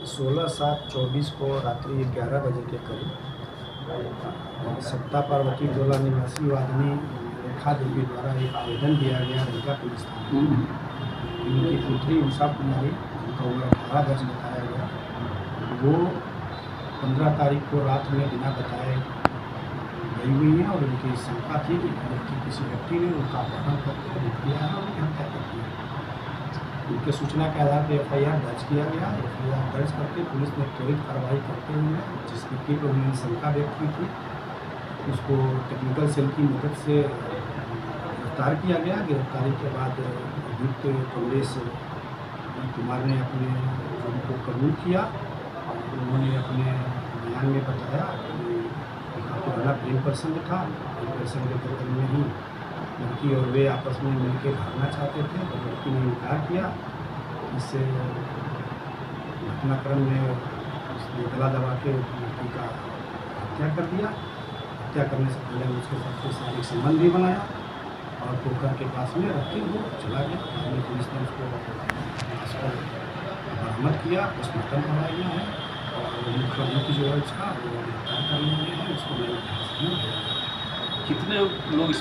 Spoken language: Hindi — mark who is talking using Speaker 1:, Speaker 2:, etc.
Speaker 1: 16/7/24 को रात्रि 11 बजे के करीब सत्ता पार्वती टोला निवासी वादिनी रेखा देवी द्वारा एक आवेदन दिया गया रंका पुलिस थाने में। उनकी पुत्री उषा कुमारी, उनका उम्र 18 वर्ष बताया गया, वो 15 तारीख को रात में बिना बताए गई हुई है और उनकी शंका थी कि किसी व्यक्ति ने उनका अपहरण करके लूट लिया है और उनकी हत्या कर दी है। उनके सूचना के आधार पर FIR दर्ज किया गया। FIR दर्ज करके पुलिस ने त्वरित कार्रवाई करते हुए जिस व्यक्ति पर उन्होंने शंका व्यक्त की थी उसको टेक्निकल सेल की मदद से गिरफ्तार किया गया। गिरफ्तारी के बाद अभियुक्त कमलेश कुमार ने अपने जुर्म को कबूल किया और उन्होंने अपने बयान में बताया कि उनका पुराना प्रेम प्रसंग था। प्रेम प्रसंग के दौरान में ही लड़की और वे आपस में मिलकर भागना चाहते थे तो लड़की ने इनकार किया। इससे घटनाक्रम में उसने गला दबा के लड़की का हत्या कर दिया। हत्या करने से पहले उसके साथ कोई शारीरिक संबंध भी बनाया और पोखर के पास में रख के वो चला गया। बाद में पुलिस ने उसको लाश को बरामद किया, पोस्टमार्टम कराया गया है और मुख्य अभियुक्त जो है उसका वो गिरफ्तार कर लिया गया है। उसको
Speaker 2: कितने लोग